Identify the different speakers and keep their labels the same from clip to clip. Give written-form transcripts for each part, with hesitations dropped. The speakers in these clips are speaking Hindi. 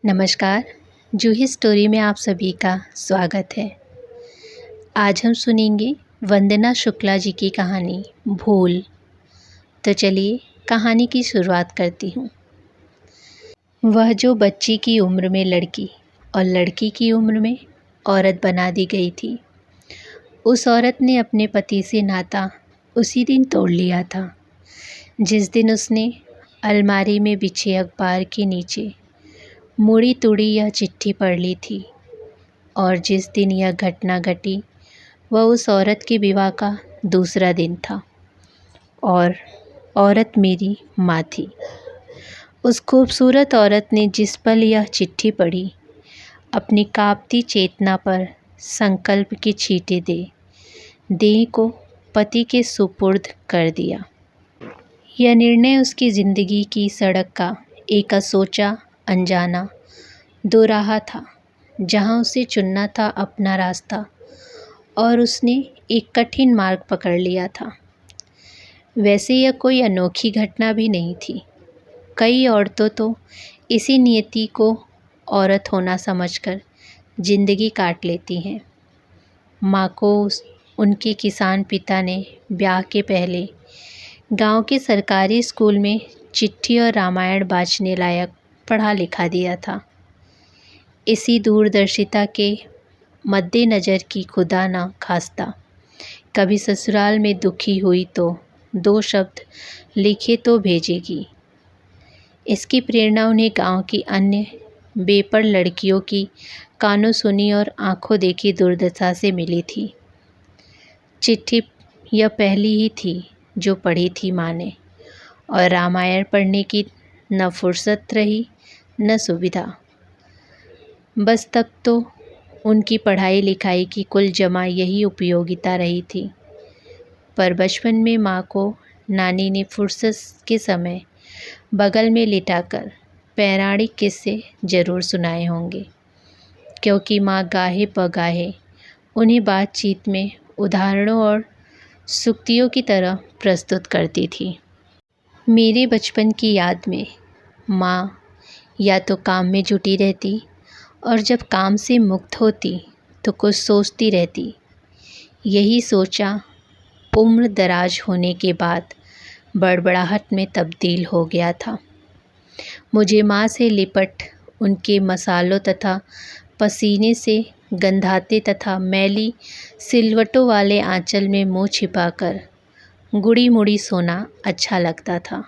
Speaker 1: नमस्कार। जूही स्टोरी में आप सभी का स्वागत है। आज हम सुनेंगे वंदना शुक्ला जी की कहानी भूल। तो चलिए कहानी की शुरुआत करती हूँ। वह जो बच्ची की उम्र में लड़की और लड़की की उम्र में औरत बना दी गई थी, उस औरत ने अपने पति से नाता उसी दिन तोड़ लिया था जिस दिन उसने अलमारी में बिछे अखबार के नीचे मुड़ी तुड़ी यह चिट्ठी पढ़ ली थी। और जिस दिन यह घटना घटी वह उस औरत के विवाह का दूसरा दिन था और औरत मेरी माँ थी। उस खूबसूरत औरत ने जिस पल यह चिट्ठी पढ़ी, अपनी कांपती चेतना पर संकल्प के छींटे दे देह को पति के सुपुर्द कर दिया। यह निर्णय उसकी ज़िंदगी की सड़क का एक असोचा अनजाना दोराहा था, जहाँ उसे चुनना था अपना रास्ता और उसने एक कठिन मार्ग पकड़ लिया था। वैसे यह कोई अनोखी घटना भी नहीं थी। कई औरतों तो इसी नियति को औरत होना समझकर जिंदगी काट लेती हैं। माँ को उनके किसान पिता ने ब्याह के पहले गांव के सरकारी स्कूल में चिट्ठी और रामायण बाँचने लायक पढ़ा लिखा दिया था। इसी दूरदर्शिता के मद्देनज़र की खुदा न खास्ता कभी ससुराल में दुखी हुई तो 2 शब्द लिखे तो भेजेगी। इसकी प्रेरणा उन्हें गांव की अन्य बेपढ़ लड़कियों की कानों सुनी और आंखों देखी दुर्दशा से मिली थी। चिट्ठी यह पहली ही थी जो पढ़ी थी माँ ने, और रामायण पढ़ने की न फुर्सत रही न सुविधा। बस तब तो उनकी पढ़ाई लिखाई की कुल जमा यही उपयोगिता रही थी। पर बचपन में माँ को नानी ने फुर्सत के समय बगल में लिटाकर पौराणिक किस्से ज़रूर सुनाए होंगे, क्योंकि माँ गाहे बगाहे उन्हें बातचीत में उदाहरणों और सूक्तियों की तरह प्रस्तुत करती थी। मेरे बचपन की याद में माँ या तो काम में जुटी रहती और जब काम से मुक्त होती तो कुछ सोचती रहती। यही सोचा उम्र दराज होने के बाद बड़बड़ाहट में तब्दील हो गया था। मुझे माँ से लिपट उनके मसालों तथा पसीने से गंधाते तथा मैली सिलवटों वाले आंचल में मुँह छिपाकर गुड़ी मुड़ी सोना अच्छा लगता था।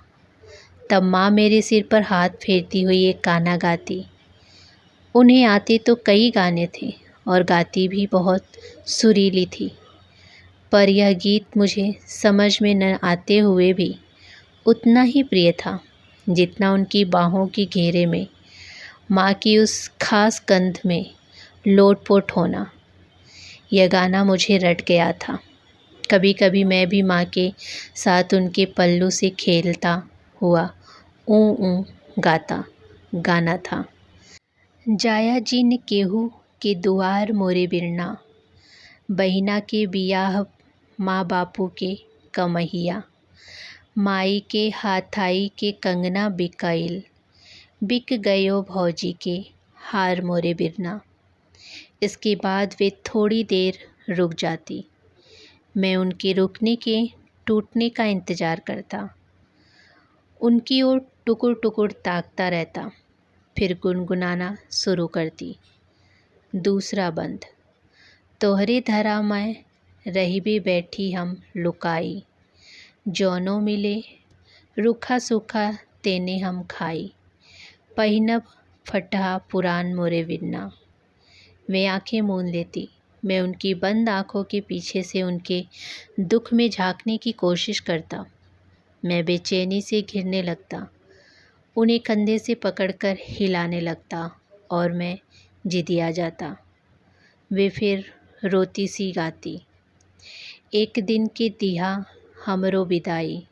Speaker 1: तब माँ मेरे सिर पर हाथ फेरती हुई एक गाना गाती। उन्हें आते तो कई गाने थे और गाती भी बहुत सुरीली थी, पर यह गीत मुझे समझ में न आते हुए भी उतना ही प्रिय था जितना उनकी बाहों की घेरे में माँ की उस खास गंध में लोटपोट होना। यह गाना मुझे रट गया था। कभी कभी मैं भी माँ के साथ उनके पल्लू से खेलता हुआ ऊँ ऊँ गाना था। जाया जिन केहू के दुआर मोरे बिरना, बहिना के बियाह माँ बापू के कमहिया, माई के हाथाई के कंगना बिकाइल, बिक गयो भौजी के हार मोरे बिरना। इसके बाद वे थोड़ी देर रुक जाती। मैं उनके रुकने के टूटने का इंतज़ार करता, उनकी ओर टुकुर टुकुर ताकता रहता, फिर गुनगुनाना शुरू करती। दूसरा बंद। तोहरे धरा मैं रहिबे बैठी हम लुकाई, जौनो मिले रूखा सूखा तेने हम खाई, पहिनब फटहा पुरान मोरे बिरना। वे आंखें मूंद लेती। मैं उनकी बंद आंखों के पीछे से उनके दुख में झांकने की कोशिश करता। मैं बेचैनी से घिरने लगता, उन्हें कंधे से पकड़कर हिलाने लगता और मैं जिदिया जाता। वे फिर रोती सी गाती। एक दिन के दिहा हमरो विदाई,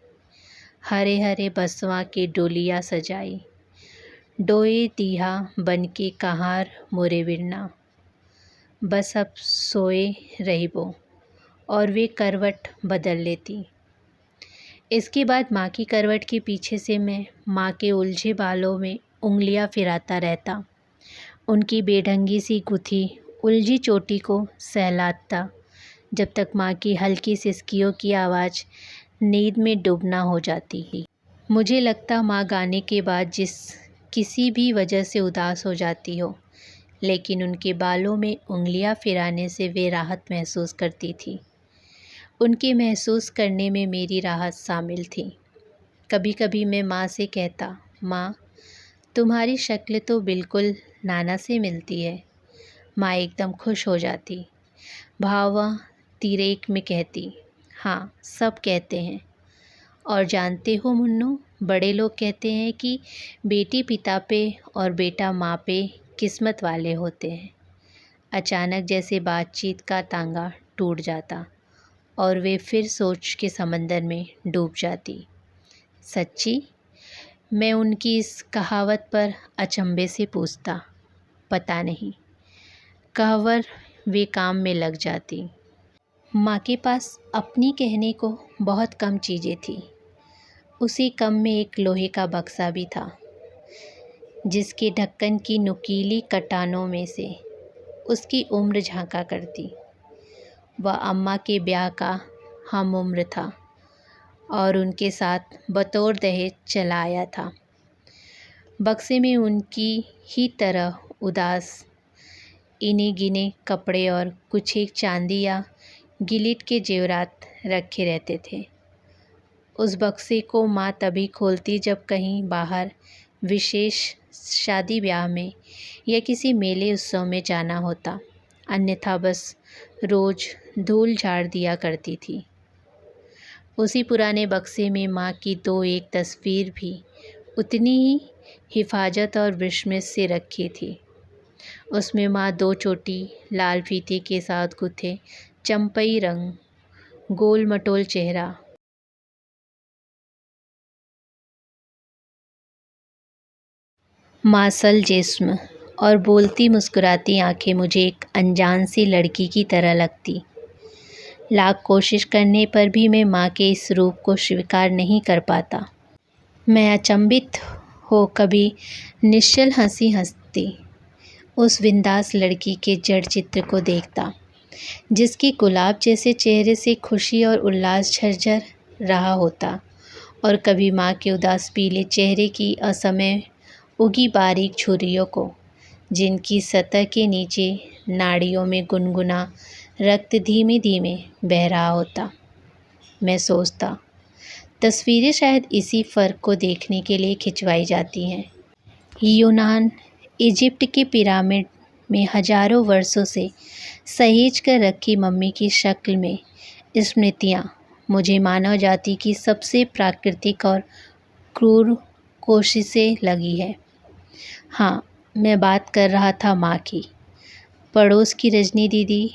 Speaker 1: हरे हरे बसवा के डोलिया सजाई, डोए दिहा बन के कहार मोरे बिरना। बस अब सोए रहिबो, और वे करवट बदल लेती। इसके बाद माँ की करवट के पीछे से मैं माँ के उलझे बालों में उंगलियां फिराता रहता। उनकी बेढंगी सी गुथी उलझी चोटी को सहलाता, जब तक माँ की हल्की सिसकियों की आवाज़ नींद में डूब ना हो जाती। मुझे लगता माँ गाने के बाद किसी भी वजह से उदास हो जाती हो, लेकिन उनके बालों में उंगलियां फिराने से वे राहत महसूस करती थी। उनके महसूस करने में मेरी राहत शामिल थी। कभी कभी मैं माँ से कहता, माँ तुम्हारी शक्ल तो बिल्कुल नाना से मिलती है। माँ एकदम खुश हो जाती, भावा तिरेक में कहती, हाँ सब कहते हैं। और जानते हो मुन्नू, बड़े लोग कहते हैं कि बेटी पिता पे और बेटा माँ पे किस्मत वाले होते हैं। अचानक जैसे बातचीत का तांगा टूट जाता और वे फिर सोच के समंदर में डूब जाती। सच्ची? मैं उनकी इस कहावत पर अचंभे से पूछता, पता नहीं। कहवर वे काम में लग जाती। माँ के पास अपनी कहने को बहुत कम चीज़ें थी। उसी कम में एक लोहे का बक्सा भी था, जिसके ढक्कन की नुकीली कटानों में से उसकी उम्र झांका करती। वह अम्मा के ब्याह का हम उम्र था और उनके साथ बतौर दहेज चला आया था। बक्से में उनकी ही तरह उदास इने गिने कपड़े और कुछ एक चांदी या गिलिट के जेवरात रखे रहते थे। उस बक्से को माँ तभी खोलती जब कहीं बाहर विशेष शादी ब्याह में या किसी मेले उत्सव में जाना होता, अन्यथा बस रोज़ धूल झाड़ दिया करती थी। उसी पुराने बक्से में माँ की दो एक तस्वीर भी उतनी ही हिफाजत और विस्मृत से रखी थी। उसमें माँ दो चोटी लाल फीते के साथ गुथे चंपई रंग, गोल मटोल चेहरा, मासल जिस्म और बोलती मुस्कुराती आंखें मुझे एक अनजान सी लड़की की तरह लगती। लाख कोशिश करने पर भी मैं माँ के इस रूप को स्वीकार नहीं कर पाता। मैं अचंभित हो कभी निश्चल हंसी हंसती उस बिंदास लड़की के जड़ चित्र को देखता, जिसकी गुलाब जैसे चेहरे से खुशी और उल्लास झरझर रहा होता, और कभी माँ के उदास पीले चेहरे की असमय उगी बारीक झुर्रियों को, जिनकी सतह के नीचे नाड़ियों में गुनगुना रक्त धीमे धीमे बह रहा होता। मैं सोचता, तस्वीरें शायद इसी फ़र्क को देखने के लिए खिंचवाई जाती हैं। यूनान, इजिप्ट के पिरामिड में हजारों वर्षों से सहेज कर रखी मम्मी की शक्ल में स्मृतियाँ मुझे मानव जाति की सबसे प्राकृतिक और क्रूर कोशिशें लगी है। हाँ, मैं बात कर रहा था माँ की। पड़ोस की रजनी दीदी,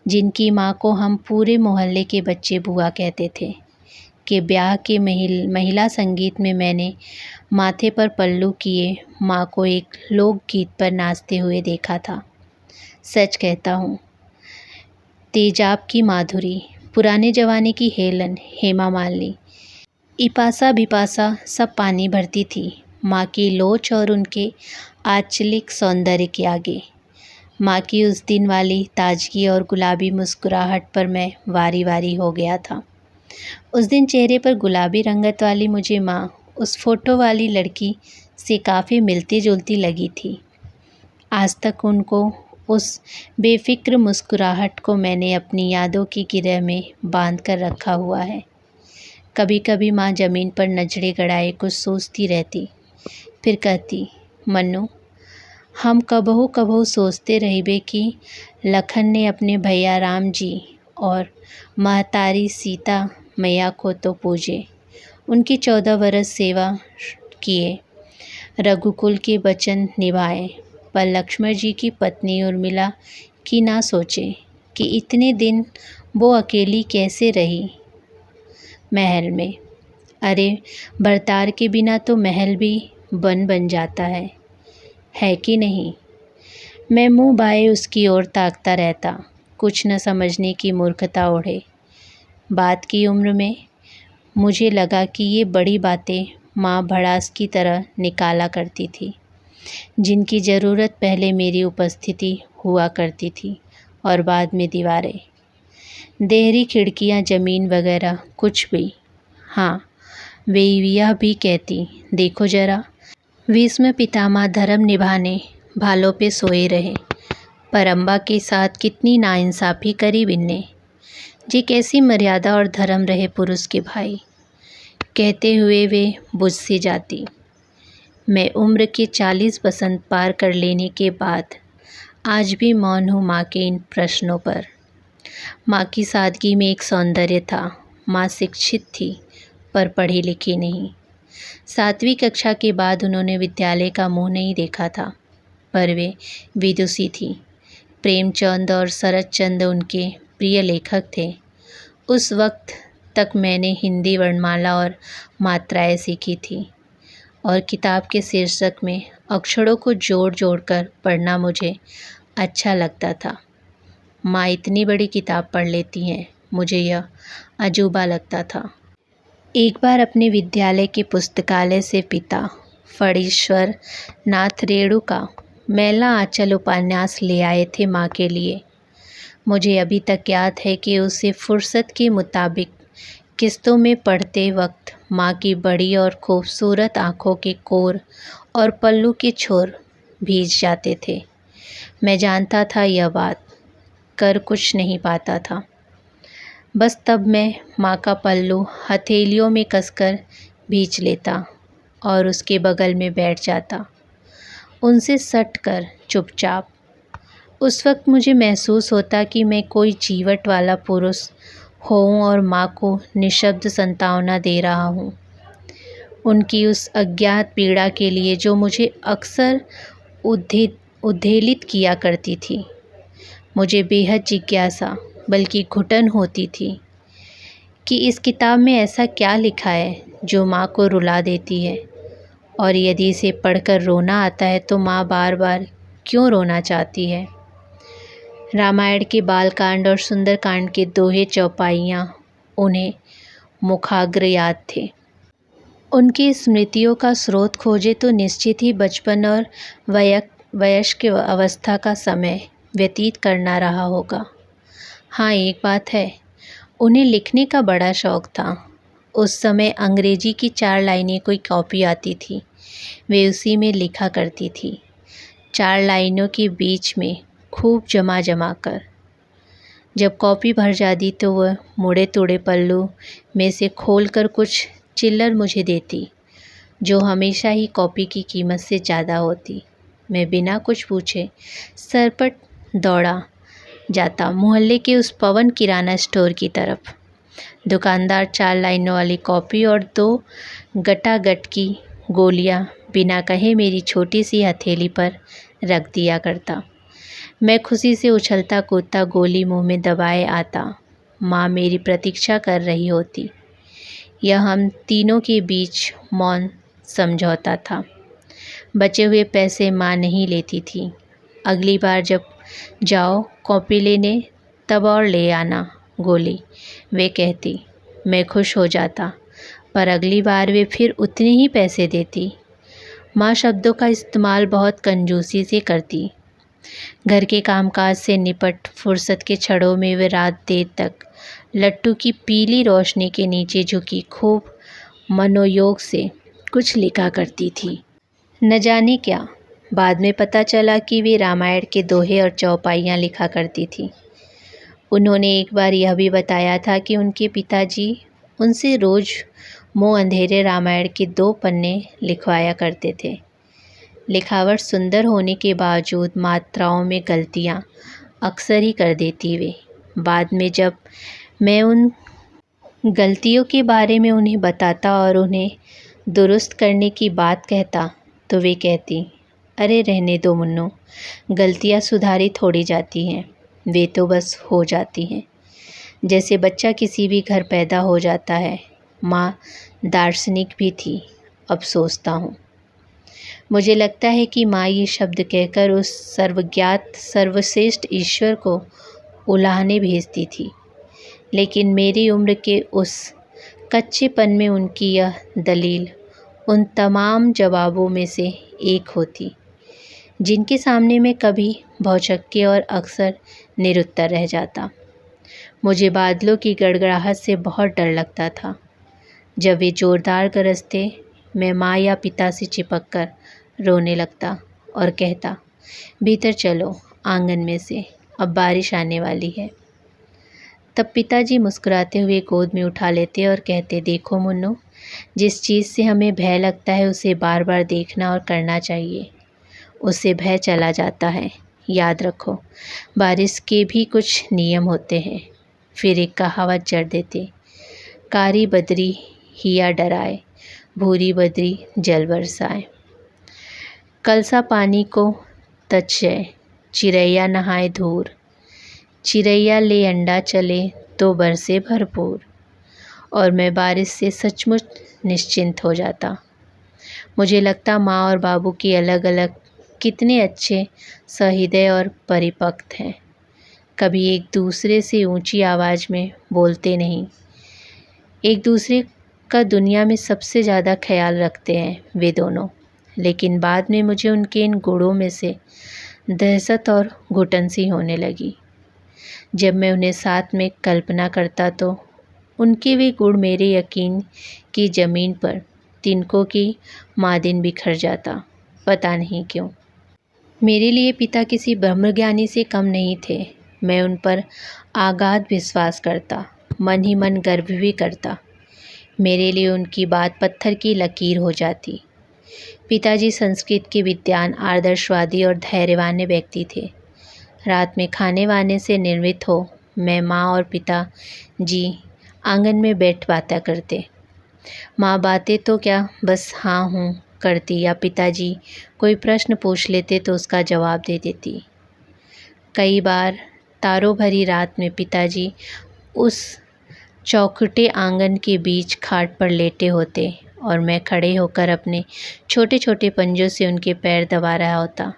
Speaker 1: जिनकी माँ को हम पूरे मोहल्ले के बच्चे बुआ कहते थे, के ब्याह के महिला संगीत में मैंने माथे पर पल्लू किए माँ को एक लोकगीत पर नाचते हुए देखा था। सच कहता हूँ, तेजाब की माधुरी, पुराने ज़माने की हेलन, हेमा मालिनी, इपासा बिपासा सब पानी भरती थी माँ की लोच और उनके आंचलिक सौंदर्य के आगे। माँ की उस दिन वाली ताजगी और गुलाबी मुस्कुराहट पर मैं वारी वारी हो गया था। उस दिन चेहरे पर गुलाबी रंगत वाली मुझे माँ उस फोटो वाली लड़की से काफ़ी मिलती जुलती लगी थी। आज तक उनको उस बेफिक्र मुस्कुराहट को मैंने अपनी यादों की गिरह में बांध कर रखा हुआ है। कभी कभी माँ ज़मीन पर नजरें गड़ाए कुछ सोचती रहती, फिर कहती, मन्नू, हम कबहू कबहू सोचते रहिबे कि लखन ने अपने भैया राम जी और महतारी सीता मैया को तो पूजे, उनकी 14 बरस सेवा किए, रघुकुल के वचन निभाए, पर लक्ष्मण जी की पत्नी उर्मिला की ना सोचे कि इतने दिन वो अकेली कैसे रही महल में। अरे भरतार के बिना तो महल भी बन जाता है कि नहीं। मैं मुंह बाए उसकी ओर ताकता रहता, कुछ न समझने की मूर्खता ओढ़े। बात की उम्र में मुझे लगा कि ये बड़ी बातें माँ भड़ास की तरह निकाला करती थी। जिनकी ज़रूरत पहले मेरी उपस्थिति हुआ करती थी और बाद में दीवारें, देहरी खिड़कियां, ज़मीन वगैरह कुछ भी। हाँ, वे यह भी कहती, देखो जरा, भीष्म पितामह धर्म निभाने भालों पे सोए रहे, पर अम्बा के साथ कितनी नाइंसाफ़ी करी इनने। जी कैसी मर्यादा और धर्म रहे पुरुष के भाई। कहते हुए वे बुझ सी जाती। मैं उम्र के 40 बसंत पार कर लेने के बाद आज भी मौन हूँ माँ के इन प्रश्नों पर। माँ की सादगी में एक सौंदर्य था। माँ शिक्षित थी पर पढ़ी लिखी नहीं। 7वीं कक्षा के बाद उन्होंने विद्यालय का मुंह नहीं देखा था, पर वे विदुषी थी। प्रेमचंद और शरतचंद उनके प्रिय लेखक थे। उस वक्त तक मैंने हिंदी वर्णमाला और मात्राएं सीखी थी और किताब के शीर्षक में अक्षरों को जोड़ जोड़ कर पढ़ना मुझे अच्छा लगता था। माँ इतनी बड़ी किताब पढ़ लेती हैं, मुझे यह अजूबा लगता था। एक बार अपने विद्यालय के पुस्तकालय से पिता फणीश्वर नाथ रेणु का मैला आंचल उपन्यास ले आए थे माँ के लिए। मुझे अभी तक याद है कि उसे फुर्सत के मुताबिक किस्तों में पढ़ते वक्त माँ की बड़ी और खूबसूरत आँखों के कोर और पल्लू के छोर भीग जाते थे। मैं जानता था यह बात, कर कुछ नहीं पाता था। बस तब मैं माँ का पल्लू हथेलियों में कसकर भींच लेता और उसके बगल में बैठ जाता, उनसे सट कर चुपचाप। उस वक्त मुझे महसूस होता कि मैं कोई जीवट वाला पुरुष हूँ और माँ को निशब्द संतावना दे रहा हूँ, उनकी उस अज्ञात पीड़ा के लिए जो मुझे अक्सर उद्वेलित किया करती थी। मुझे बेहद जिज्ञासा बल्कि घुटन होती थी कि इस किताब में ऐसा क्या लिखा है जो माँ को रुला देती है, और यदि इसे पढ़कर रोना आता है तो माँ बार बार क्यों रोना चाहती है। रामायण के बालकांड और सुंदरकांड के दोहे चौपाइयाँ उन्हें मुखाग्र याद थे। उनकी स्मृतियों का स्रोत खोजे तो निश्चित ही बचपन और वयस्क अवस्था का समय व्यतीत करना रहा होगा। हाँ, एक बात है, उन्हें लिखने का बड़ा शौक़ था। उस समय अंग्रेजी की 4 लाइनें कोई कॉपी आती थी, वे उसी में लिखा करती थी। 4 लाइनों के बीच में खूब जमा कर। जब कॉपी भर जाती तो वह मुड़े तुड़े पल्लू में से खोलकर कुछ चिल्लर मुझे देती, जो हमेशा ही कॉपी की कीमत से ज़्यादा होती। मैं बिना कुछ पूछे सरपट दौड़ा जाता मोहल्ले के उस पवन किराना स्टोर की तरफ। दुकानदार 4 लाइनों वाली कॉपी और 2 गटागट की गोलियां बिना कहे मेरी छोटी सी हथेली पर रख दिया करता। मैं खुशी से उछलता कूदता गोली मुंह में दबाए आता। माँ मेरी प्रतीक्षा कर रही होती। यह हम तीनों के बीच मौन समझौता था। बचे हुए पैसे माँ नहीं लेती थी। अगली बार जब जाओ कॉपी लेने तब और ले आना गोली, वे कहती। मैं खुश हो जाता, पर अगली बार वे फिर उतने ही पैसे देती। माँ शब्दों का इस्तेमाल बहुत कंजूसी से करती। घर के कामकाज से निपट फुर्सत के क्षणों में वे रात देर तक लट्टू की पीली रोशनी के नीचे झुकी खूब मनोयोग से कुछ लिखा करती थी। न जाने क्या, बाद में पता चला कि वे रामायण के दोहे और चौपाइयाँ लिखा करती थी। उन्होंने एक बार यह भी बताया था कि उनके पिताजी उनसे रोज़ मुँह अंधेरे रामायण के 2 पन्ने लिखवाया करते थे। लिखावट सुंदर होने के बावजूद मात्राओं में गलतियाँ अक्सर ही कर देती वे। बाद में जब मैं उन गलतियों के बारे में उन्हें बताता और उन्हें दुरुस्त करने की बात कहता तो वे कहती, अरे रहने दो मुन्नू, गलतियाँ सुधारी थोड़ी जाती हैं, वे तो बस हो जाती हैं, जैसे बच्चा किसी भी घर पैदा हो जाता है। माँ दार्शनिक भी थी, अब सोचता हूँ। मुझे लगता है कि माँ ये शब्द कहकर उस सर्वज्ञात सर्वश्रेष्ठ ईश्वर को उलाहने भेजती थी, लेकिन मेरी उम्र के उस कच्चेपन में उनकी यह दलील उन तमाम जवाबों में से एक होती जिनके सामने मैं कभी भौचक्के और अक्सर निरुत्तर रह जाता। मुझे बादलों की गड़गड़ाहट से बहुत डर लगता था। जब वे जोरदार गरजते, मैं माँ या पिता से चिपक कर रोने लगता और कहता, भीतर चलो आंगन में से, अब बारिश आने वाली है। तब पिताजी मुस्कुराते हुए गोद में उठा लेते और कहते, देखो मुन्नू, जिस चीज़ से हमें भय लगता है उसे बार बार देखना और करना चाहिए। उससे भय चला जाता है। याद रखो, बारिश के भी कुछ नियम होते हैं। फिर एक कहावत जड़ देते, कारी बदरी हिया डराए, भूरी बदरी जल बरसाए। कलसा पानी को तजय, चिड़ैया नहाए धूर, चिड़ैया ले अंडा चले तो बरसे भरपूर। और मैं बारिश से सचमुच निश्चिंत हो जाता। मुझे लगता माँ और बाबू की अलग अलग कितने अच्छे, सहृदय और परिपक्व हैं। कभी एक दूसरे से ऊंची आवाज़ में बोलते नहीं, एक दूसरे का दुनिया में सबसे ज़्यादा ख्याल रखते हैं वे दोनों। लेकिन बाद में मुझे उनके इन गुणों में से दहशत और घुटन सी होने लगी। जब मैं उन्हें साथ में कल्पना करता तो उनके वे गुण मेरे यकीन की ज़मीन पर तिनकों की मादिन बिखर जाता। पता नहीं क्यों। मेरे लिए पिता किसी ब्रह्मज्ञानी से कम नहीं थे। मैं उन पर आगाध विश्वास करता, मन ही मन गर्व भी करता। मेरे लिए उनकी बात पत्थर की लकीर हो जाती। पिताजी संस्कृत के विद्वान, आदर्शवादी और धैर्यवान व्यक्ति थे। रात में खाने वाने से निर्मित हो मैं, माँ और पिता जी आंगन में बैठ बातें करते। माँ बातें तो क्या बस हाँ हूँ करती, या पिताजी कोई प्रश्न पूछ लेते तो उसका जवाब दे देती। कई बार तारों भरी रात में पिताजी उस चौखुटे आंगन के बीच खाट पर लेटे होते और मैं खड़े होकर अपने छोटे छोटे पंजों से उनके पैर दबा रहा होता।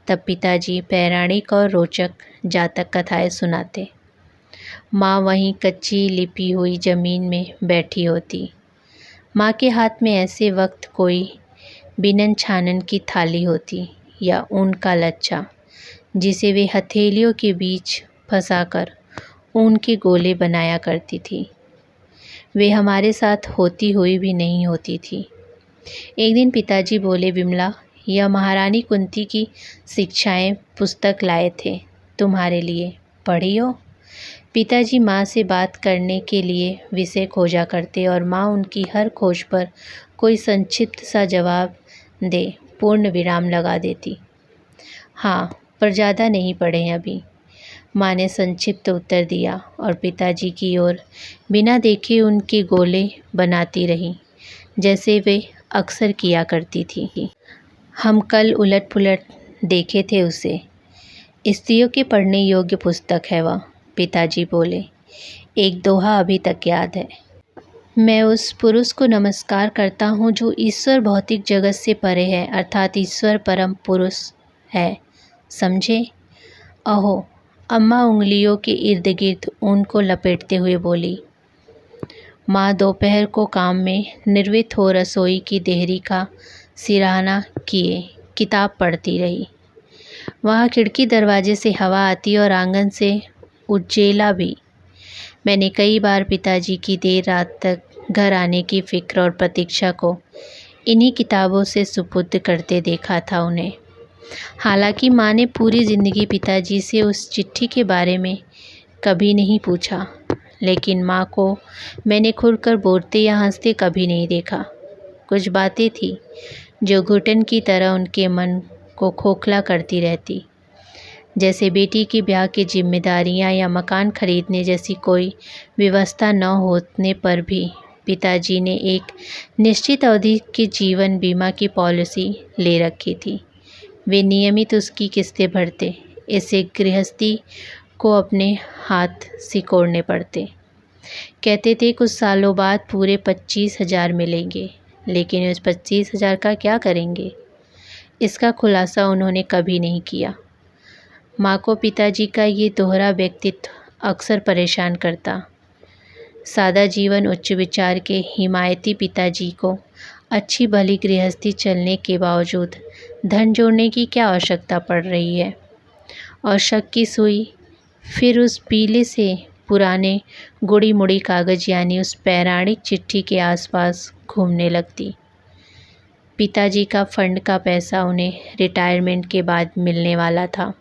Speaker 1: तब पिताजी पौराणिक और रोचक जातक कथाएं सुनाते। माँ वहीं कच्ची लिपी हुई ज़मीन में बैठी होती। माँ के हाथ में ऐसे वक्त कोई बिनन छानन की थाली होती या ऊन का लच्छा, जिसे वे हथेलियों के बीच फंसाकर ऊन के गोले बनाया करती थी। वे हमारे साथ होती हुई भी नहीं होती थी। एक दिन पिताजी बोले, विमला, यह महारानी कुंती की शिक्षाएं पुस्तक लाए थे तुम्हारे लिए, पढ़ी हो? पिताजी माँ से बात करने के लिए विषय खोजा करते और माँ उनकी हर खोज पर कोई संक्षिप्त सा जवाब दे पूर्ण विराम लगा देती। हाँ, पर ज़्यादा नहीं पढ़े हैं अभी, माँ ने संक्षिप्त उत्तर दिया और पिताजी की ओर बिना देखे उनके गोले बनाती रही, जैसे वे अक्सर किया करती थी। हम कल उलट पुलट देखे थे उसे। स्त्रियों के पढ़ने योग्य पुस्तक है वह, पिताजी बोले। एक दोहा अभी तक याद है। मैं उस पुरुष को नमस्कार करता हूँ जो ईश्वर भौतिक जगत से परे है, अर्थात ईश्वर परम पुरुष है, समझे? अहो, अम्मा उंगलियों के इर्द गिर्द ऊन को लपेटते हुए बोली। माँ दोपहर को काम में निर्वृत हो रसोई की देहरी का सिरहाना किए किताब पढ़ती रही। वहाँ खिड़की दरवाजे से हवा आती और आंगन से उज्जेला भी। मैंने कई बार पिताजी की देर रात तक घर आने की फ़िक्र और प्रतीक्षा को इन्हीं किताबों से सुपुर्द करते देखा था उन्हें। हालांकि माँ ने पूरी ज़िंदगी पिताजी से उस चिट्ठी के बारे में कभी नहीं पूछा, लेकिन माँ को मैंने खुलकर बोलते या हंसते कभी नहीं देखा। कुछ बातें थी जो घुटन की तरह उनके मन को खोखला करती रहती, जैसे बेटी की ब्याह की जिम्मेदारियां या मकान खरीदने जैसी कोई व्यवस्था न होने पर भी पिताजी ने एक निश्चित अवधि के जीवन बीमा की पॉलिसी ले रखी थी। वे नियमित उसकी किस्तें भरते, इससे गृहस्थी को अपने हाथ सिकोड़ने पड़ते। कहते थे कुछ सालों बाद पूरे 25,000 मिलेंगे, लेकिन उस 25,000 का क्या करेंगे, इसका खुलासा उन्होंने कभी नहीं किया। माँ को पिताजी का ये दोहरा व्यक्तित्व अक्सर परेशान करता। सादा जीवन उच्च विचार के हिमायती पिताजी को अच्छी भली गृहस्थी चलने के बावजूद धन जोड़ने की क्या आवश्यकता पड़ रही है। और शक की सुई फिर उस पीले से पुराने गुड़ी मुड़ी कागज़ यानी उस पौराणिक चिट्ठी के आसपास घूमने लगती। पिताजी का फंड का पैसा उन्हें रिटायरमेंट के बाद मिलने वाला था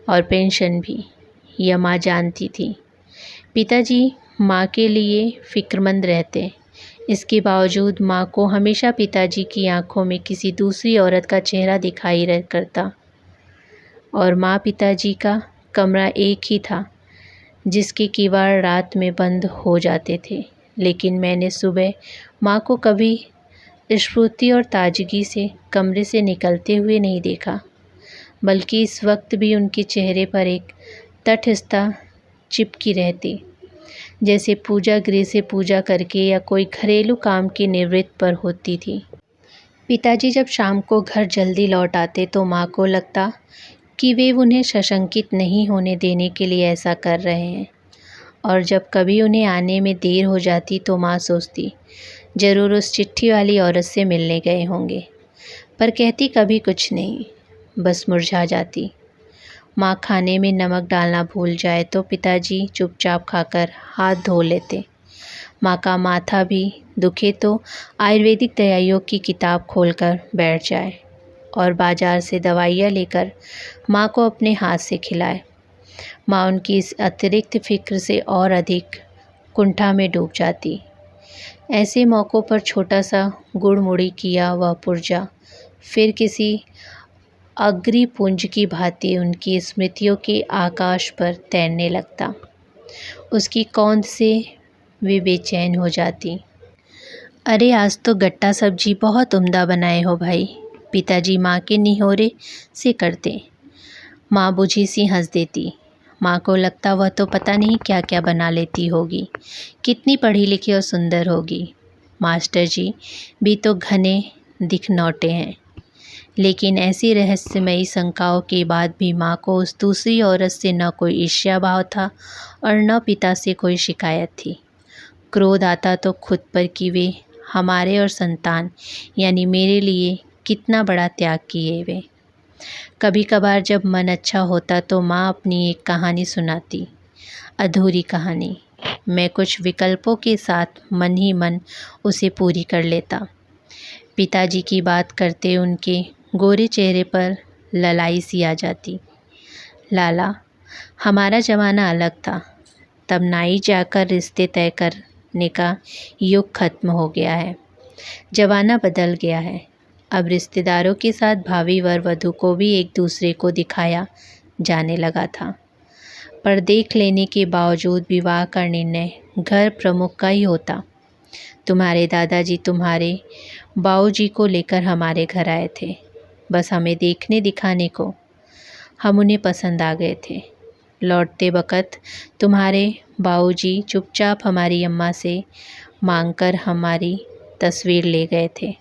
Speaker 1: और पेंशन भी, यह माँ जानती थी। पिताजी माँ के लिए फ़िक्रमंद रहते। इसके बावजूद माँ को हमेशा पिताजी की आंखों में किसी दूसरी औरत का चेहरा दिखाई करता। और माँ पिताजी का कमरा एक ही था जिसके किवाड़ रात में बंद हो जाते थे। लेकिन मैंने सुबह माँ को कभी स्फूर्ति और ताजगी से कमरे से निकलते हुए नहीं देखा, बल्कि इस वक्त भी उनके चेहरे पर एक तटस्थता चिपकी रहती, जैसे पूजा गृह से पूजा करके या कोई घरेलू काम के निवृत्त पर होती थी। पिताजी जब शाम को घर जल्दी लौट आते तो माँ को लगता कि वे उन्हें सशंकित नहीं होने देने के लिए ऐसा कर रहे हैं, और जब कभी उन्हें आने में देर हो जाती तो माँ सोचती ज़रूर उस चिट्ठी वाली औरत से मिलने गए होंगे, पर कहती कभी कुछ नहीं, बस मुरझा जाती। माँ खाने में नमक डालना भूल जाए तो पिताजी चुपचाप खाकर हाथ धो लेते। माँ का माथा भी दुखे तो आयुर्वेदिक दवाइयों की किताब खोलकर बैठ जाए और बाज़ार से दवाइयाँ लेकर माँ को अपने हाथ से खिलाए। माँ उनकी इस अतिरिक्त फ़िक्र से और अधिक कुंठा में डूब जाती। ऐसे मौक़ों पर छोटा सा गुड़मुड़ी किया वह पुर्जा फिर किसी अग्निपुंज की भांति उनकी स्मृतियों के आकाश पर तैरने लगता। उसकी कौंध से वे बेचैन हो जाती। अरे आज तो गट्टा सब्जी बहुत उम्दा बनाए हो भाई, पिताजी माँ के निहोरे से करते। माँ बुझी सी हंस देती। माँ को लगता वह तो पता नहीं क्या क्या बना लेती होगी, कितनी पढ़ी लिखी और सुंदर होगी। मास्टर जी भी तो घने दिखनौटे हैं। लेकिन ऐसी रहस्यमयी शंकाओं के बाद भी माँ को उस दूसरी औरत से न कोई ईर्ष्या भाव था और न पिता से कोई शिकायत थी। क्रोध आता तो खुद पर कि वे हमारे और संतान यानी मेरे लिए कितना बड़ा त्याग किए वे। कभी कभार जब मन अच्छा होता तो माँ अपनी एक कहानी सुनाती, अधूरी कहानी। मैं कुछ विकल्पों के साथ मन ही मन उसे पूरी कर लेता। पिताजी की बात करते उनके गोरे चेहरे पर ललाई सी आ जाती। लाला, हमारा ज़माना अलग था, तब नाई जाकर रिश्ते तय करने का युग खत्म हो गया है। ज़माना बदल गया है। अब रिश्तेदारों के साथ भावी वर वधू को भी एक दूसरे को दिखाया जाने लगा था, पर देख लेने के बावजूद विवाह का निर्णय घर प्रमुख का ही होता। तुम्हारे दादाजी तुम्हारे बाऊजी को लेकर हमारे घर आए थे, बस हमें देखने दिखाने को। हम उन्हें पसंद आ गए थे। लौटते वक़्त तुम्हारे बाऊजी चुपचाप हमारी अम्मा से मांगकर हमारी तस्वीर ले गए थे,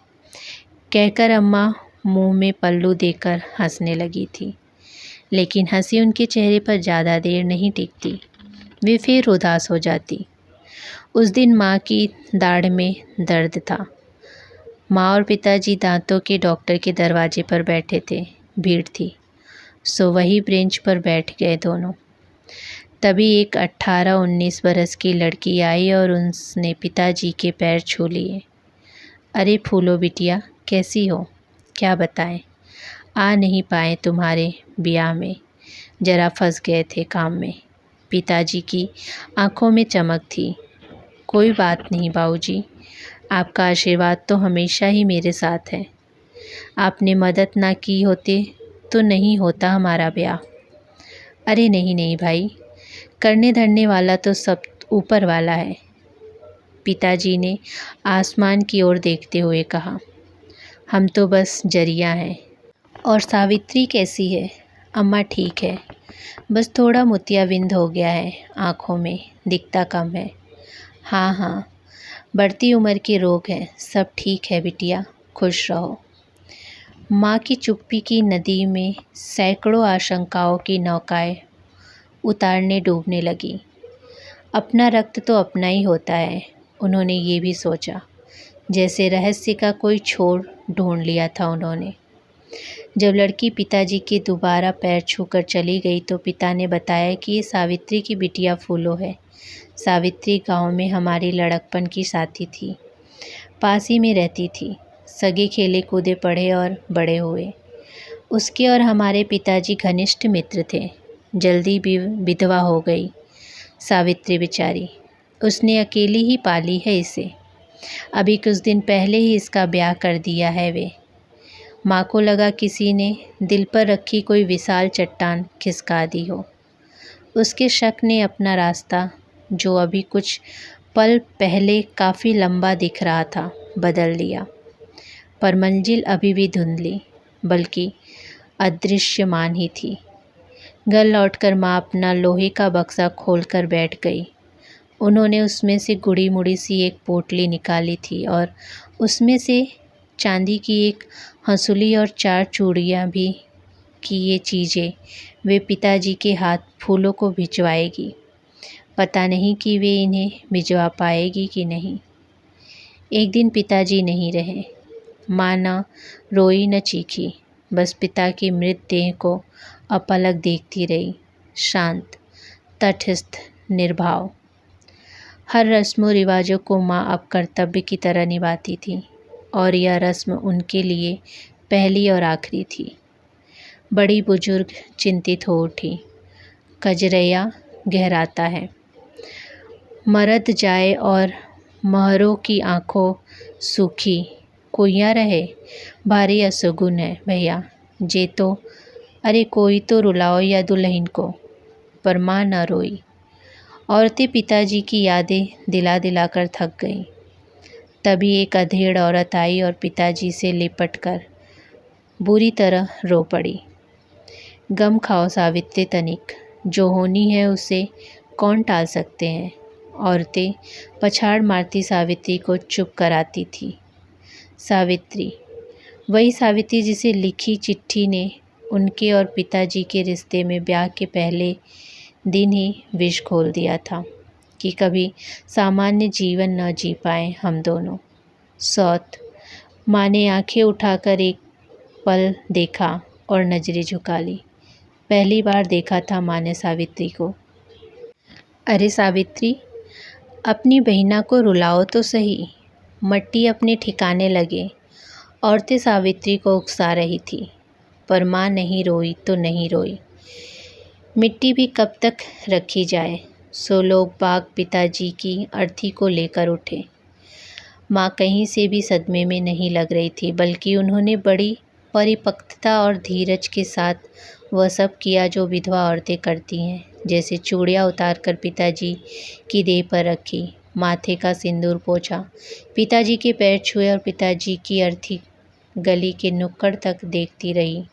Speaker 1: कहकर अम्मा मुंह में पल्लू देकर हंसने लगी थी। लेकिन हंसी उनके चेहरे पर ज़्यादा देर नहीं टिकती, वे फिर उदास हो जाती। उस दिन माँ की दाढ़ में दर्द था। माँ और पिताजी दांतों के डॉक्टर के दरवाजे पर बैठे थे। भीड़ थी, सो वही बेंच पर बैठ गए दोनों। तभी एक 18-19 बरस की लड़की आई और उसने पिताजी के पैर छू लिए। अरे फूलो बिटिया, कैसी हो? क्या बताएं, आ नहीं पाए तुम्हारे ब्याह में, ज़रा फंस गए थे काम में। पिताजी की आंखों में चमक थी। कोई बात नहीं बाऊजी, आपका आशीर्वाद तो हमेशा ही मेरे साथ है। आपने मदद ना की होते तो नहीं होता हमारा ब्याह। अरे नहीं नहीं भाई, करने धरने वाला तो सब ऊपर वाला है, पिताजी ने आसमान की ओर देखते हुए कहा। हम तो बस जरिया हैं। और सावित्री कैसी है? अम्मा ठीक है, बस थोड़ा मोतियाबिंद हो गया है आँखों में, दिखता कम है। हाँ हाँ, बढ़ती उम्र के रोग हैं, सब ठीक है बिटिया, खुश रहो। माँ की चुप्पी की नदी में सैकड़ों आशंकाओं की नौकाएं उतारने डूबने लगी। अपना रक्त तो अपना ही होता है, उन्होंने ये भी सोचा। जैसे रहस्य का कोई छोर ढूंढ लिया था उन्होंने। जब लड़की पिताजी के दोबारा पैर छूकर चली गई तो पिता ने बताया कि ये सावित्री की बिटिया फूलो है। सावित्री गांव में हमारी लड़कपन की साथी थी, पास ही में रहती थी। सगे खेले कूदे पढ़े और बड़े हुए। उसके और हमारे पिताजी घनिष्ठ मित्र थे। जल्दी भी विधवा हो गई सावित्री बेचारी। उसने अकेली ही पाली है इसे। अभी कुछ दिन पहले ही इसका ब्याह कर दिया है वे। माँ को लगा किसी ने दिल पर रखी कोई विशाल चट्टान खिसका दी हो। उसके शक ने अपना रास्ता, जो अभी कुछ पल पहले काफ़ी लंबा दिख रहा था, बदल दिया। पर मंजिल अभी भी धुंधली, बल्कि अदृश्यमान ही थी। घर लौटकर माँ अपना लोहे का बक्सा खोलकर बैठ गई। उन्होंने उसमें से गुड़ी मुड़ी सी एक पोटली निकाली थी और उसमें से चांदी की एक हंसुली और 4 चूड़ियाँ भी कि ये चीज़ें वे पिताजी के हाथ फूलों को भिजवाएगी। पता नहीं कि वे इन्हें भिजवा पाएगी कि नहीं। एक दिन पिताजी नहीं रहे। माँ न रोई न चीखी, बस पिता की मृत देह को अपलक देखती रही, शांत, तटस्थ, निर्भाव। हर रस्मों रिवाजों को माँ अब कर्तव्य की तरह निभाती थी और यह रस्म उनके लिए पहली और आखिरी थी। बड़ी बुजुर्ग चिंतित हो उठी। कजरैया गहराता है, मरद जाए और महरों की आंखों सूखी, कोइयाँ रहे, भारी असुगुन है भैया जे तो। अरे कोई तो रुलाओ या दुल्हन को। पर माँ न रोई। औरतें पिताजी की यादें दिला दिला कर थक गईं। तभी एक अधेड़ औरत आई और पिताजी से लिपट कर बुरी तरह रो पड़ी। गम खाओ सावित्री तनिक, जो होनी है उसे कौन टाल सकते हैं। औरतें पछाड़ मारती सावित्री को चुप कराती थी। सावित्री, वही सावित्री जिसे लिखी चिट्ठी ने उनके और पिताजी के रिश्ते में ब्याह के पहले दिन ही विष घोल दिया था कि कभी सामान्य जीवन न जी पाए हम दोनों। सौत। माँ ने आंखें उठाकर एक पल देखा और नजरें झुका ली। पहली बार देखा था माँ ने सावित्री को। अरे सावित्री, अपनी बहिना को रुलाओ तो सही, मट्टी अपने ठिकाने लगे। औरतें सावित्री को उकसा रही थी, पर माँ नहीं रोई तो नहीं रोई। मिट्टी भी कब तक रखी जाए। सो लोग बाग पिताजी की अर्थी को लेकर उठे। माँ कहीं से भी सदमे में नहीं लग रही थी, बल्कि उन्होंने बड़ी परिपक्वता और धीरज के साथ वह सब किया जो विधवा औरतें करती हैं। जैसे चूड़ियाँ उतार कर पिताजी की देह पर रखी, माथे का सिंदूर पोंछा, पिताजी के पैर छुए और पिताजी की अर्थी गली के नुक्कड़ तक देखती रही।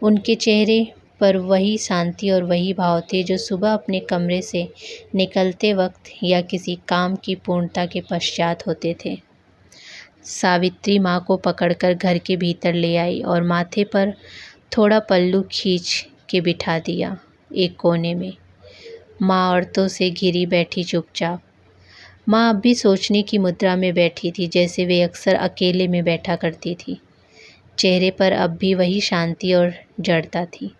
Speaker 1: उनके चेहरे पर वही शांति और वही भाव थे जो सुबह अपने कमरे से निकलते वक्त या किसी काम की पूर्णता के पश्चात होते थे। सावित्री माँ को पकड़कर घर के भीतर ले आई और माथे पर थोड़ा पल्लू खींच के बिठा दिया एक कोने में। माँ औरतों से घिरी बैठी चुपचाप। माँ अब भी सोचने की मुद्रा में बैठी थी, जैसे वे अक्सर अकेले में बैठा करती थी। चेहरे पर अब भी वही शांति और जड़ता थी।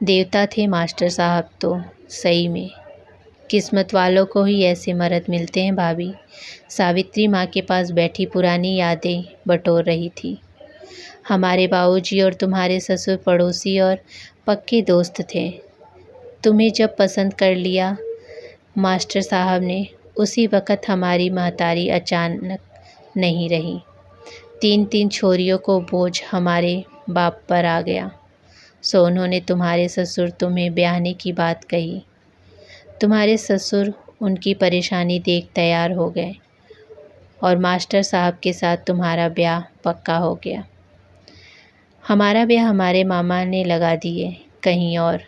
Speaker 1: देवता थे मास्टर साहब तो सही में। किस्मत वालों को ही ऐसे मर्द मिलते हैं भाभी। सावित्री माँ के पास बैठी पुरानी यादें बटोर रही थी। हमारे बाबूजी और तुम्हारे ससुर पड़ोसी और पक्के दोस्त थे। तुम्हें जब पसंद कर लिया मास्टर साहब ने, उसी वक़्त हमारी महतारी अचानक नहीं रही। 3 छोरियों को बोझ हमारे बाप पर आ गया। सो उन्होंने तुम्हारे ससुर तुम्हें ब्याहने की बात कही। तुम्हारे ससुर उनकी परेशानी देख तैयार हो गए और मास्टर साहब के साथ तुम्हारा ब्याह पक्का हो गया। हमारा ब्याह हमारे मामा ने लगा दिए कहीं और।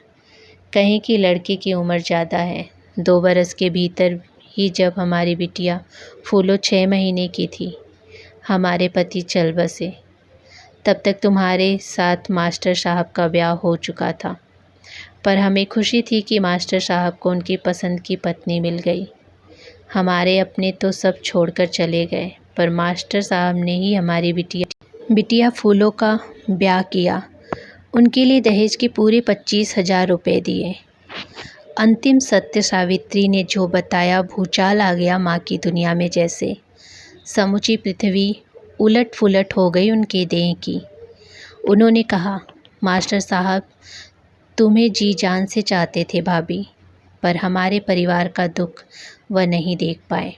Speaker 1: कहीं की लड़के की उम्र ज़्यादा है। 2 बरस के भीतर ही जब हमारी बिटिया फूलो 6 महीने की थी, हमारे पति चल बसे। तब तक तुम्हारे साथ मास्टर साहब का ब्याह हो चुका था। पर हमें खुशी थी कि मास्टर साहब को उनकी पसंद की पत्नी मिल गई। हमारे अपने तो सब छोड़कर चले गए। पर मास्टर साहब ने ही हमारी बिटिया फूलों का ब्याह किया। उनके लिए दहेज के पूरे 25,000 रुपये दिए। अंतिम सत्य सावित्री ने जो बताया, भूचाल आ गया माँ की दुनिया में जैसे। समूची पृथ्वी उलट पुलट हो गई उनके देह की। उन्होंने कहा, मास्टर साहब तुम्हें जी जान से चाहते थे भाभी, पर हमारे परिवार का दुख वह नहीं देख पाए,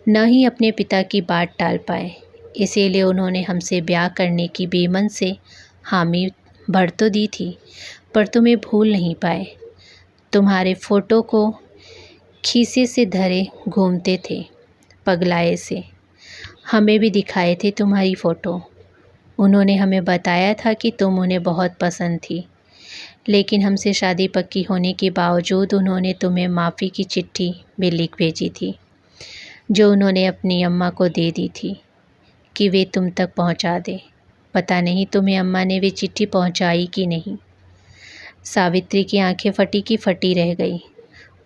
Speaker 1: न ही अपने पिता की बात टाल पाए। इसीलिए उन्होंने हमसे ब्याह करने की बेमन से हामी भर तो दी थी, पर तुम्हें भूल नहीं पाए। तुम्हारे फ़ोटो को खीसे से धरे घूमते थे पगलाए से। हमें भी दिखाए थे तुम्हारी फ़ोटो। उन्होंने हमें बताया था कि तुम उन्हें बहुत पसंद थी, लेकिन हमसे शादी पक्की होने के बावजूद उन्होंने तुम्हें माफ़ी की चिट्ठी भी लिख भेजी थी, जो उन्होंने अपनी अम्मा को दे दी थी कि वे तुम तक पहुंचा दे। पता नहीं तुम्हें अम्मा ने वे चिट्ठी पहुंचाई कि नहीं। सावित्री की आंखें फटी की फटी रह गई।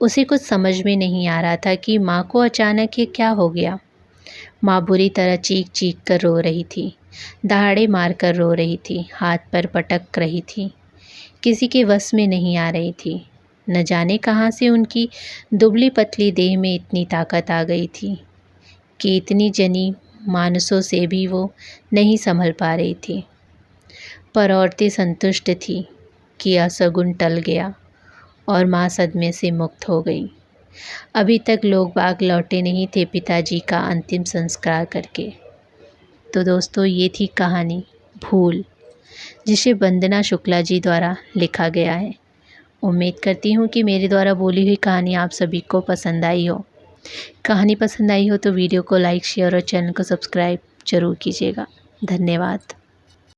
Speaker 1: उसे कुछ समझ में नहीं आ रहा था कि माँ को अचानक ये क्या हो गया। माँ बुरी तरह चीख चीख कर रो रही थी, दहाड़े मार कर रो रही थी, हाथ पर पटक रही थी, किसी के वश में नहीं आ रही थी। न जाने कहाँ से उनकी दुबली पतली देह में इतनी ताकत आ गई थी कि इतनी जनी मानसों से भी वो नहीं संभल पा रही थी। पर औरतें संतुष्ट थी कि असगुन टल गया और माँ सदमे से मुक्त हो गई। अभी तक लोग बाग लौटे नहीं थे पिताजी का अंतिम संस्कार करके। तो दोस्तों, ये थी कहानी भूल, जिसे वंदना शुक्ला जी द्वारा लिखा गया है। उम्मीद करती हूँ कि मेरे द्वारा बोली हुई कहानी आप सभी को पसंद आई हो। कहानी पसंद आई हो तो वीडियो को लाइक, शेयर और चैनल को सब्सक्राइब ज़रूर कीजिएगा। धन्यवाद।